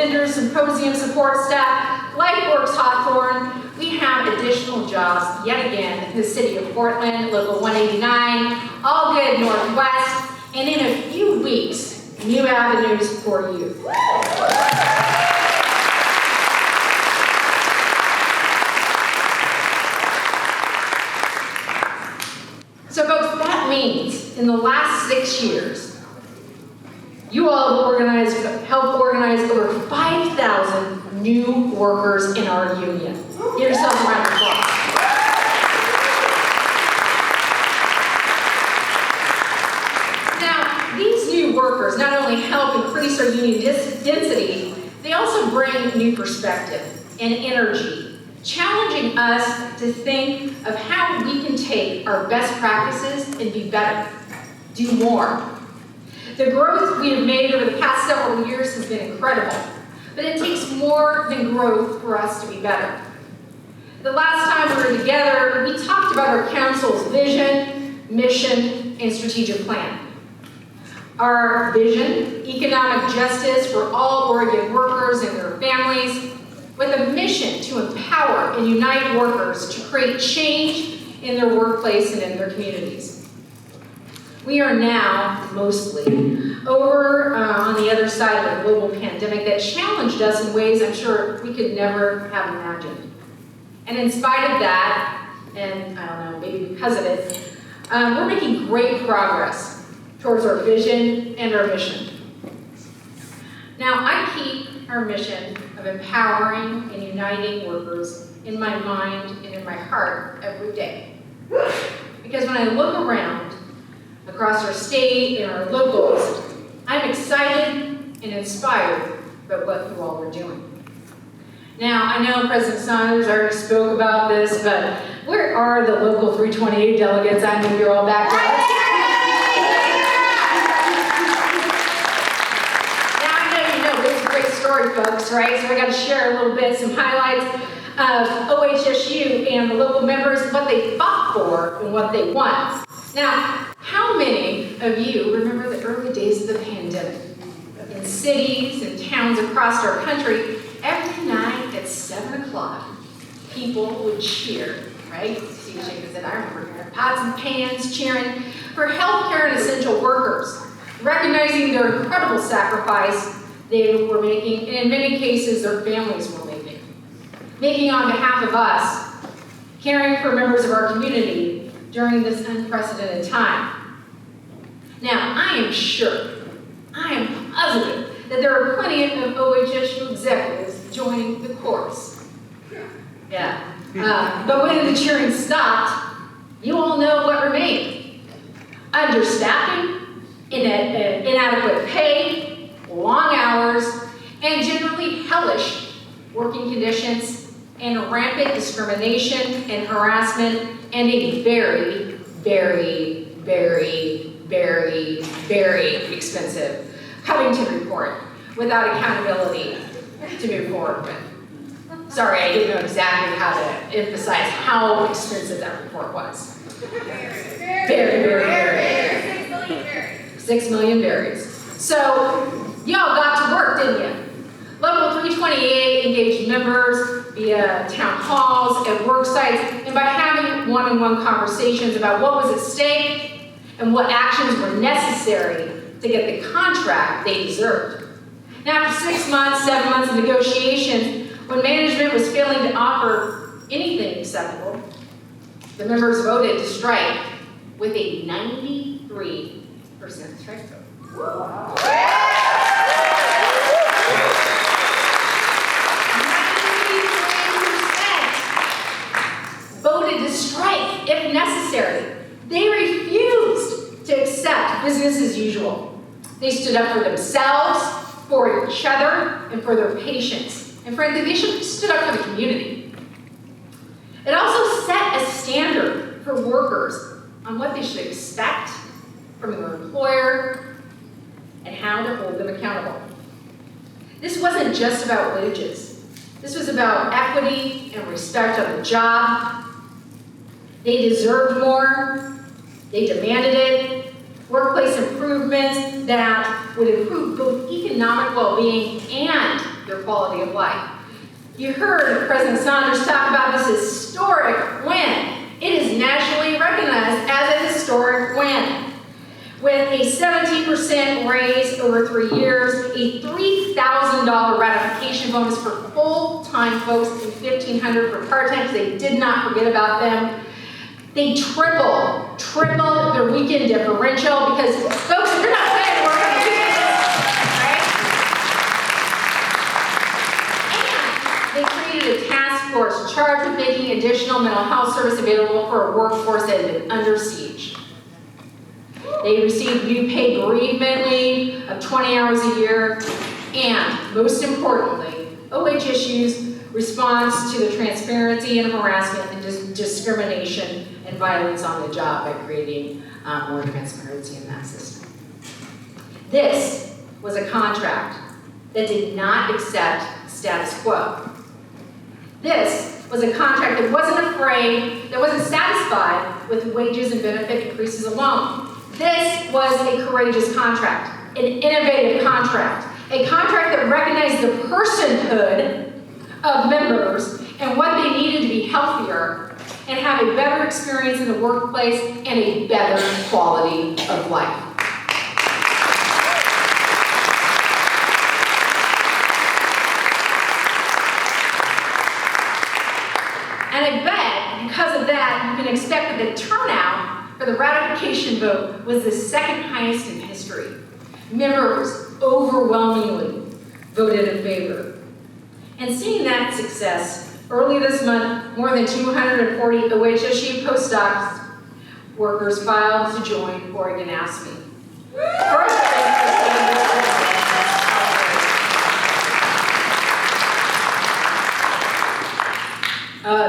vendors, symposium support staff, LifeWorks Hawthorne. We have additional jobs yet again in the city of Portland, Local 189, All Good Northwest, and in a few weeks, new avenues for you. So folks, that means in the last 6 years, you all have helped organize over 5,000 new workers in our union. Give yourselves a round of applause. Now, these new workers not only help increase our union density, they also bring new perspective and energy, challenging us to think of how we can take our best practices and be better, do more. The growth we have made over the past several years has been incredible, but it takes more than growth for us to be better. The last time we were together, we talked about our council's vision, mission, and strategic plan. Our vision, economic justice for all Oregon workers and their families, with a mission to empower and unite workers to create change in their workplace and in their communities. We are now, mostly, over on the other side of a global pandemic that challenged us in ways I'm sure we could never have imagined. And in spite of that, and I don't know, maybe because of it, we're making great progress towards our vision and our mission. Now, I keep our mission of empowering and uniting workers in my mind and in my heart every day. Because when I look around across our state and our locals, I'm excited and inspired by what you all are doing. Now, I know President Saunders already spoke about this, but where are the local 328 delegates? I know you're all back there. Now, I know you know this is a great story, folks, right? So I got to share a little bit, some highlights of OHSU and the local members, what they fought for and what they won. Now, how many of you remember the early days of the pandemic? In cities and towns across our country, every night at 7 o'clock, people would cheer, right? See, I remember pots and pans cheering for healthcare and essential workers, recognizing their incredible sacrifice they were making, and in many cases, their families were making on behalf of us, caring for members of our community during this unprecedented time. Now, I am positive that there are plenty of OHSU executives joining the chorus. Yeah. But when the cheering stopped, you all know what remained. Understaffing, inadequate pay, long hours, and generally hellish working conditions, and rampant discrimination and harassment, and a very, very, very, very, very expensive Covington report without accountability to move forward with. Sorry, I didn't know exactly how to emphasize how expensive that report was. Very, very, very. 6 million berries. So, y'all got to work, didn't you? Local 328 engaged members via town halls and work sites, and by having one-on-one conversations about what was at stake and what actions were necessary to get the contract they deserved. Now, after 6 months, 7 months of negotiations, when management was failing to offer anything acceptable, the members voted to strike with a 93% strike vote. Wow. 93% voted to strike if necessary. They refused to accept business as usual. They stood up for themselves, for each other, and for their patients. And frankly, they should have stood up for the community. It also set a standard for workers on what they should expect from their employer and how to hold them accountable. This wasn't just about wages. This was about equity and respect on the job. They deserved more. They demanded it. Workplace improvements that would improve both economic well-being and their quality of life. You heard President Saunders talk about this historic win. It is nationally recognized as a historic win. With a 17% raise over 3 years, a $3,000 ratification bonus for full-time folks and $1,500 for part-time, because they did not forget about them. They tripled their weekend differential, because folks, if you're not paying work on the weekends, right? And they created a task force charged with making additional mental health service available for a workforce that had been under siege. They received new paid bereavement leave of 20 hours a year, and most importantly, OHSU's response to the transparency and harassment and discrimination and violence on the job by creating more transparency in that system. This was a contract that did not accept status quo. This was a contract that wasn't afraid, that wasn't satisfied with wages and benefit increases alone. This was a courageous contract, an innovative contract, a contract that recognized the personhood of members and what they needed to be healthier and have a better experience in the workplace and a better quality of life. And I bet, because of that, you can expect that the turnout for the ratification vote was the second highest in history. Members overwhelmingly voted in favor. And seeing that success, early this month, more than 240 OHSU postdocs workers filed to join Oregon AFSCME.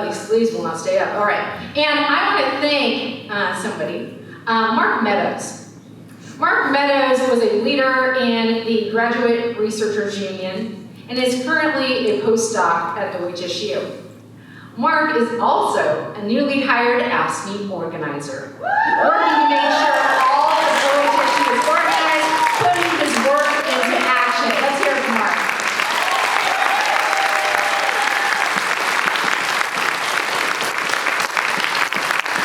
These sleeves will not stay up. All right. And I want to thank somebody, Mark Meadows. Mark Meadows was a leader in the Graduate Researchers Union and is currently a postdoc at OHSU. Mark is also a newly hired AFSCME organizer, working to make sure all of OHSU is organized, putting his work into action. Let's hear it from Mark.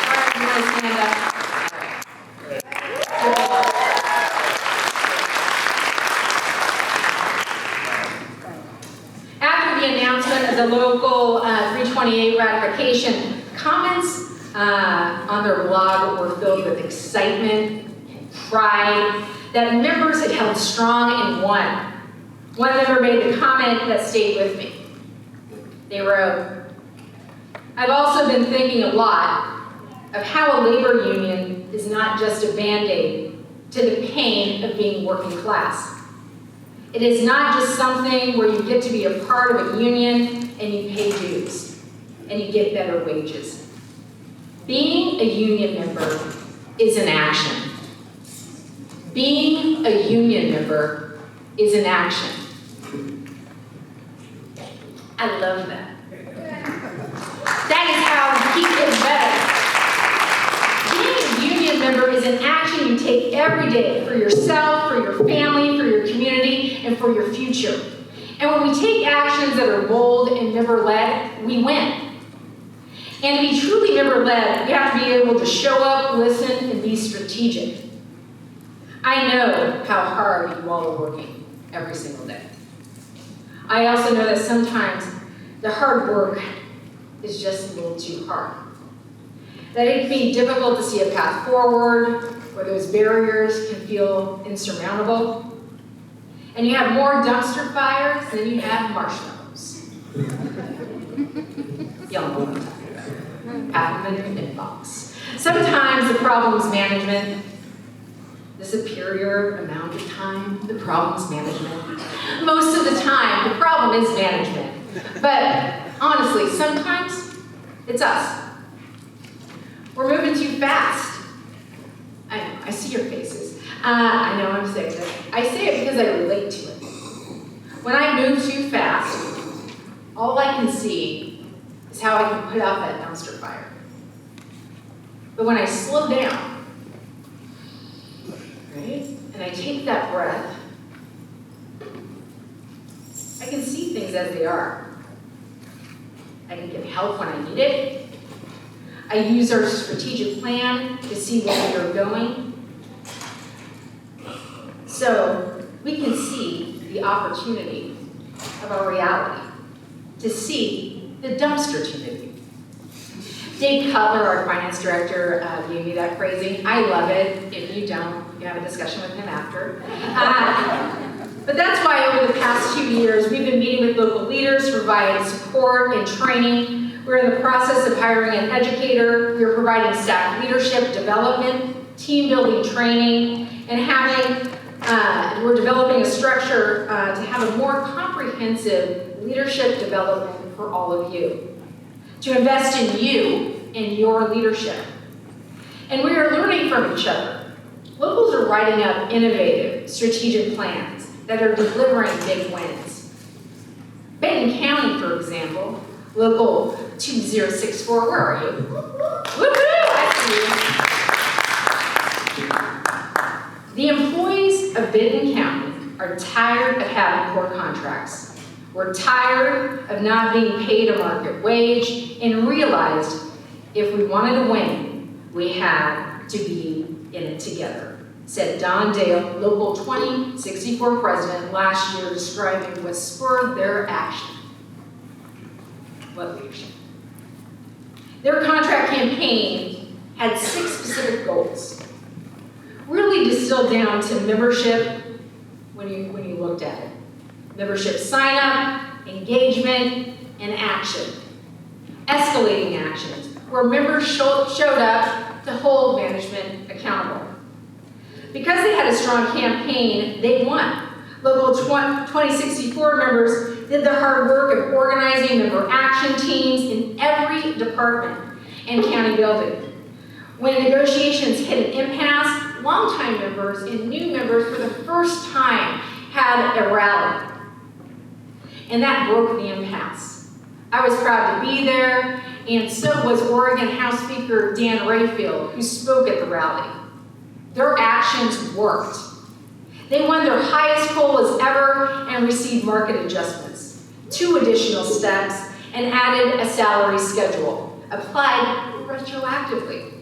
Mark, you want to stand up? The local 328 ratification, comments on their blog were filled with excitement and pride that members had held strong and won. One member made the comment that stayed with me. They wrote, "I've also been thinking a lot of how a labor union is not just a band-aid to the pain of being working class. It is not just something where you get to be a part of a union and you pay dues and you get better wages. Being a union member is an action. Being a union member is an action." I love that. That is how we keep getting better. Being a union member is an action you take every day for yourself, for your family, for your community, and for your future. And when we take actions that are bold and member-led, we win. And to be truly member-led, we have to be able to show up, listen, and be strategic. I know how hard you all are working every single day. I also know that sometimes the hard work is just a little too hard. That it can be difficult to see a path forward, where those barriers can feel insurmountable. And you have more dumpster fires than you have marshmallows. Y'all know what I'm talking about. Half of them in your inbox. Sometimes the problem is management. The superior amount of time, the problem is management. Most of the time, the problem is management. But honestly, sometimes it's us. We're moving too fast. I know, I see your faces. I know I'm saying this. I say it because I relate to it. When I move too fast, all I can see is how I can put out that dumpster fire. But when I slow down, right, and I take that breath, I can see things as they are. I can get help when I need it. I use our strategic plan to see where we are going. So we can see the opportunity of our reality, to see the dumpster community. Dave Cutler, our finance director, gave me that phrasing. I love it. If you don't, you have a discussion with him after. But that's why over the past 2 years, we've been meeting with local leaders to provide support and training. We're in the process of hiring an educator. We're providing staff leadership development, team building training, and we're developing a structure to have a more comprehensive leadership development for all of you, to invest in you and your leadership. And we are learning from each other. Locals are writing up innovative strategic plans that are delivering big wins. Benton County, for example, Local 2064, where are you? Woo-hoo, I see you. The employees of Benton County are tired of having poor contracts. We're tired of not being paid a market wage and realized if we wanted to win, we had to be in it together, said Don Dale, Local 2064 president, last year, describing what spurred their action. What leadership? Their contract campaign had 6 specific goals, really distilled down to membership when you looked at it. Membership sign-up, engagement, and action. Escalating actions, where members showed up to hold management accountable. Because they had a strong campaign, they won. Local 2064 members did the hard work of organizing member action teams in every department and county building. When negotiations hit an impasse, longtime members and new members for the first time had a rally. And that broke the impasse. I was proud to be there, and so was Oregon House Speaker Dan Rayfield, who spoke at the rally. Their actions worked. They won their highest goal as ever and received market adjustments, 2 additional steps, and added a salary schedule, applied retroactively.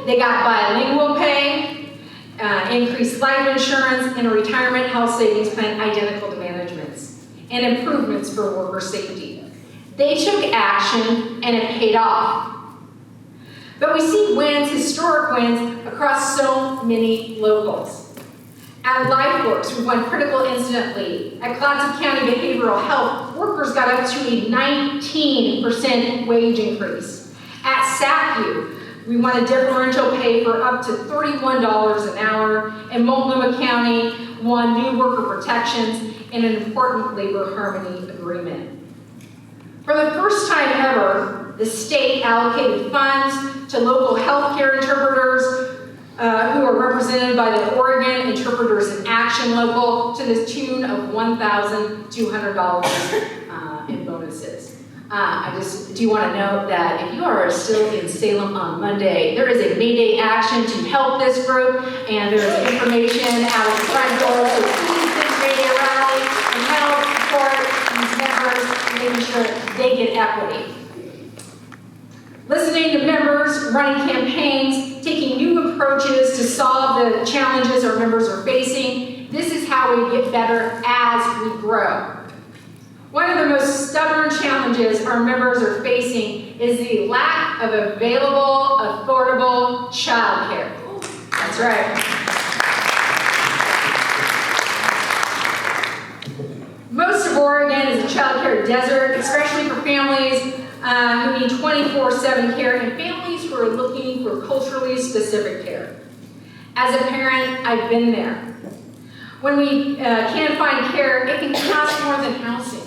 They got bilingual pay, increased life insurance, and a retirement health savings plan identical to management's, and improvements for worker safety. They took action, and it paid off. But we see wins, historic wins, across so many locals. At LifeWorks, we won critical incident lead. At Clatsop County Behavioral Health, workers got up to a 19% wage increase. At SACU, we won a differential pay for up to $31 an hour, and Multnomah County won new worker protections and an important labor harmony agreement. For the first time ever, the state allocated funds to local healthcare interpreters who are represented by the Oregon Interpreters in Action Local to the tune of $1,200 in bonuses. I just do want to note that if you are still in Salem on Monday, there is a May Day action to help this group, and there is information out of the front door, so please think May Day rally and help support these members, making sure they get equity. Listening to members, running campaigns, taking new approaches to solve the challenges our members are facing. This is how we get better as we grow. One of the most stubborn challenges our members are facing is the lack of available, affordable childcare. That's right. Most of Oregon is a childcare desert, especially for families who need 24/7 care and families who are looking for culturally specific care. As a parent, I've been there. When we can't find care, it can cost more than housing.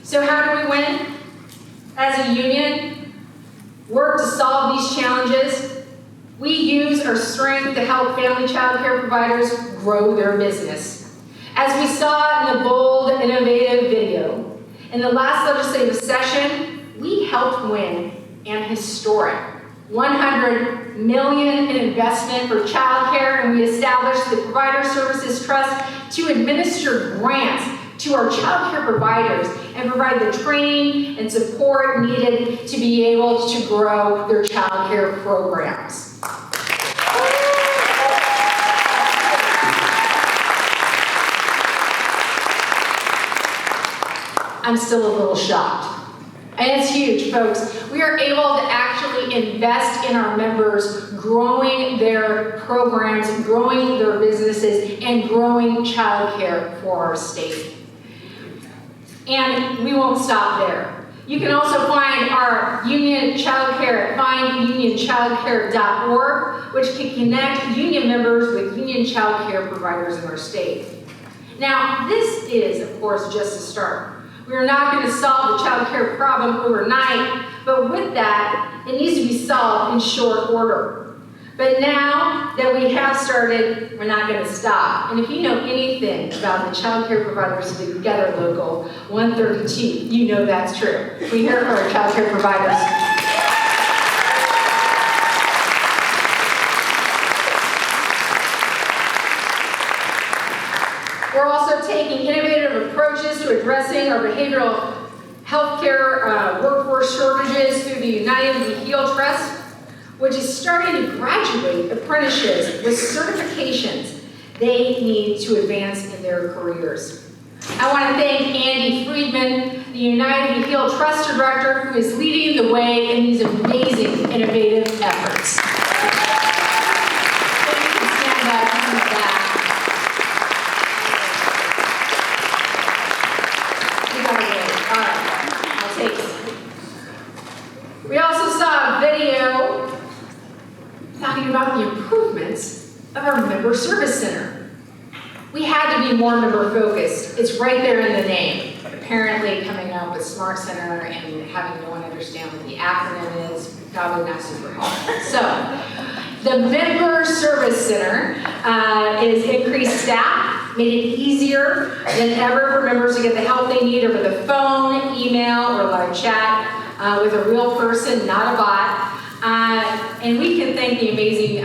So how do we win? As a union, work to solve these challenges. We use our strength to help family child care providers grow their business. As we saw in the bold, innovative video, in the last legislative session, we helped win an historic $100 million in investment for child care, and we established the Provider Services Trust to administer grants to our child care providers and provide the training and support needed to be able to grow their child care programs. I'm still a little shocked. And it's huge, folks. We are able to actually invest in our members, growing their programs, growing their businesses, and growing child care for our state. And we won't stop there. You can also find our union child care at findunionchildcare.org, which can connect union members with union child care providers in our state. Now, this is, of course, just a start. We are not going to solve the child care problem overnight, but with that, it needs to be solved in short order. But now that we have started, we're not going to stop. And if you know anything about the Child Care Providers Together Local 132, you know that's true. We hear from our child care providers. We're also taking innovative approaches to addressing our behavioral health care workforce shortages through the United We Heal Trust, which is starting to graduate apprentices with certifications they need to advance in their careers. I want to thank Andy Friedman, the United We Heal Trust Director, who is leading the way in these amazing, innovative efforts. So you can stand up and back. We also saw a video talking about the improvements of our member service center. We had to be more member focused. It's right there in the name. Apparently coming up with Smart Center and having no one understand what the acronym is, probably not super helpful. So, the member service center is increased staff, made it easier than ever for members to get the help they need over the phone, email, or live chat. With a real person, not a bot. And we can thank the amazing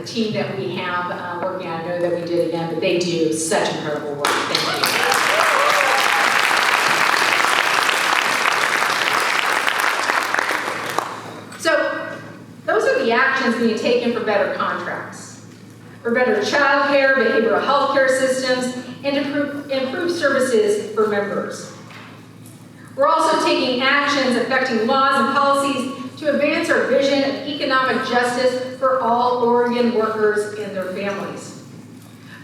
team that we have working on it. I know that we did again, but they do such incredible work. Thank you. So, those are the actions being taken for better contracts, for better child care, behavioral health care systems, and improve services for members. We're also taking actions affecting laws and policies to advance our vision of economic justice for all Oregon workers and their families.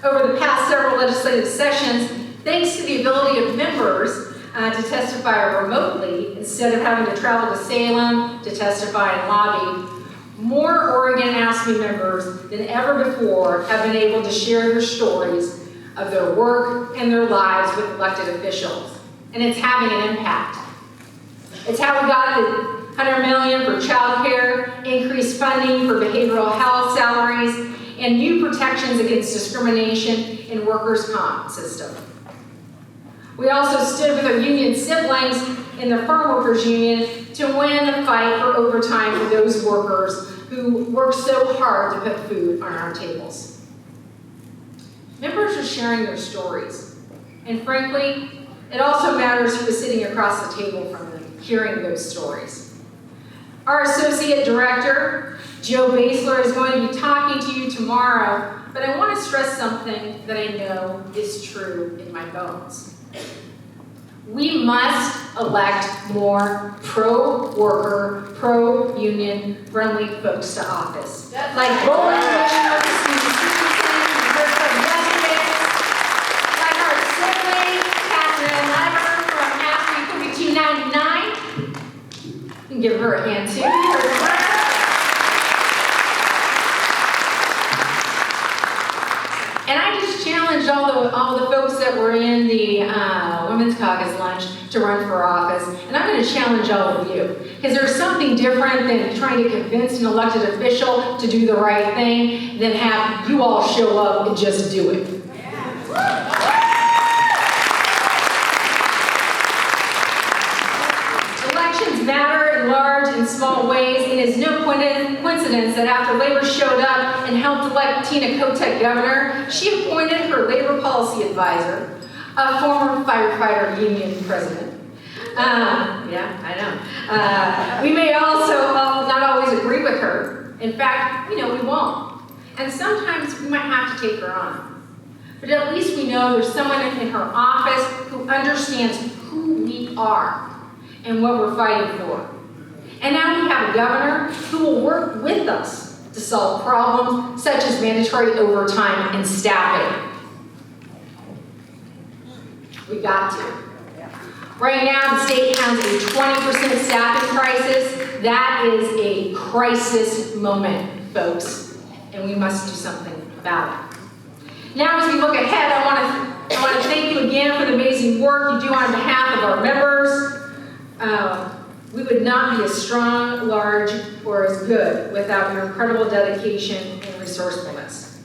Over the past several legislative sessions, thanks to the ability of members to testify remotely instead of having to travel to Salem to testify and lobby, more Oregon AFSCME members than ever before have been able to share their stories of their work and their lives with elected officials. And it's having an impact. It's how we got the $100 million for child care, increased funding for behavioral health salaries, and new protections against discrimination in workers' comp system. We also stood with our union siblings in the Farm Workers Union to win the fight for overtime for those workers who work so hard to put food on our tables. Members are sharing their stories, and frankly, it also matters who is sitting across the table from them, hearing those stories. Our Associate Director, Joe Basler, is going to be talking to you tomorrow, but I want to stress something that I know is true in my bones. We must elect more pro-worker, pro-union friendly folks to office. Like Roland Commissioner Stacey, like our sibling, Catherine Lever from AFSCME 3299. You can give her a hand too. And I just challenged all the folks that were in the Women's Caucus lunch to run for office, and I'm going to challenge all of you, because there's something different than trying to convince an elected official to do the right thing than have you all show up and just do it. Elections matter in large and small ways, and it's no coincidence that after Labor showed up and helped elect Tina Kotek governor, she appointed her labor policy advisor, a former firefighter union president. Yeah, I know. We may also not always agree with her. In fact, we won't. And sometimes we might have to take her on. But at least we know there's someone in her office who understands who we are and what we're fighting for. And now we have a governor who will work with us to solve problems such as mandatory overtime and staffing. We got to. Right now, the state has a 20% staffing crisis. That is a crisis moment, folks, and we must do something about it. Now, as we look ahead, I want to thank you again for the amazing work you do on behalf of our members. We would not be as strong, large, or as good without your incredible dedication and resourcefulness.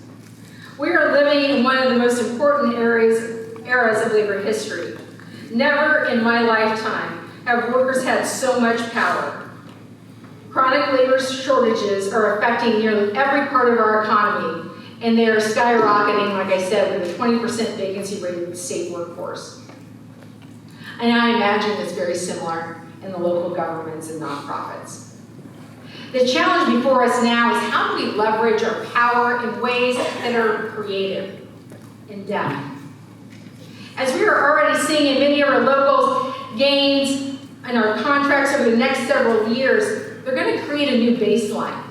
We are living in one of the most important eras of labor history. Never in my lifetime have workers had so much power. Chronic labor shortages are affecting nearly every part of our economy, and they are skyrocketing, like I said, with a 20% vacancy rate in the state workforce. And I imagine it's very similar in the local governments and nonprofits. The challenge before us now is how do we leverage our power in ways that are creative, in depth. As we are already seeing in many of our locals gains in our contracts over the next several years, they're going to create a new baseline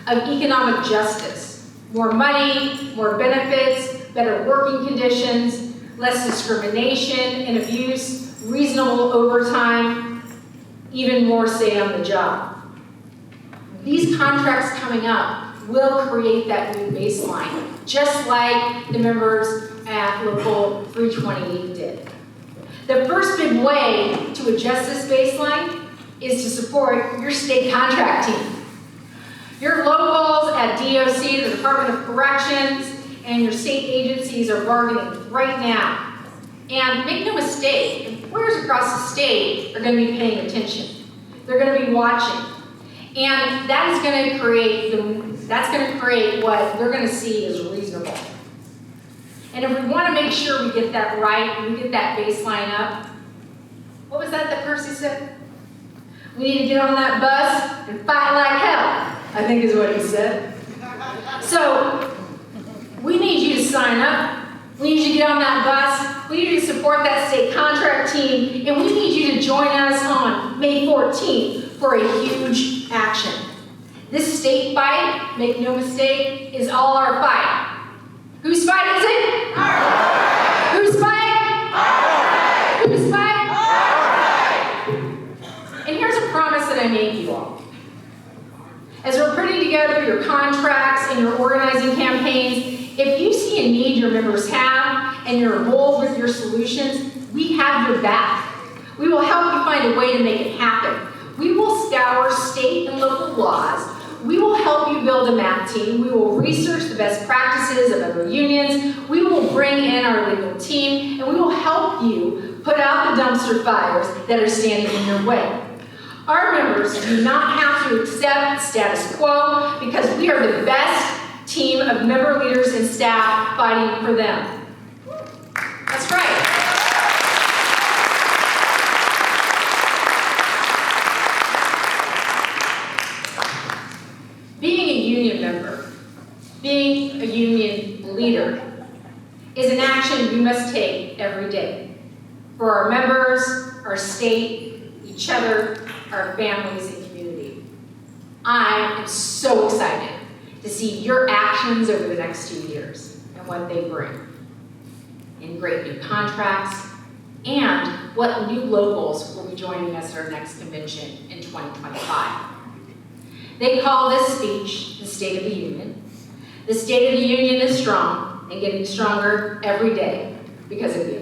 of economic justice. More money, more benefits, better working conditions, less discrimination and abuse, reasonable overtime, even more say on the job. These contracts coming up will create that new baseline, just like the members at Local 328 did. The first big way to adjust this baseline is to support your state contract team. Your locals at DOC, the Department of Corrections, and your state agencies are bargaining right now. And make no mistake, employers across the state are going to be paying attention. They're going to be watching. And that is going to create what they're going to see as reasonable. And if we want to make sure we get that right, we get that baseline up, what was that Percy said? We need to get on that bus and fight like hell, I think is what he said. So, we need you to sign up. We need you to get on that bus. We need you to support that state contract team. And we need you to join us on May 14th for a huge action. This state fight, make no mistake, is all our fight. Whose fight is it? Our fight. Whose fight? Our fight. Whose fight? Our fight. And here's a promise that I made you all. As we're putting together your contracts and your organizing campaigns, if you see a need your members have and you're involved with your solutions, we have your back. We will help you find a way to make it happen. We will scour state and local laws. We will help you build a map team. We will research the best practices of other unions. We will bring in our legal team, and we will help you put out the dumpster fires that are standing in your way. Our members do not have to accept status quo because we are the best team of member leaders and staff fighting for them. That's right. Being a union member, being a union leader, is an action we must take every day for our members, our state, each other, our families, and community. I am so excited to see your actions over the next 2 years and what they bring in great new contracts and what new locals will be joining us at our next convention in 2025. They call this speech the State of the Union. The State of the Union is strong and getting stronger every day because of you.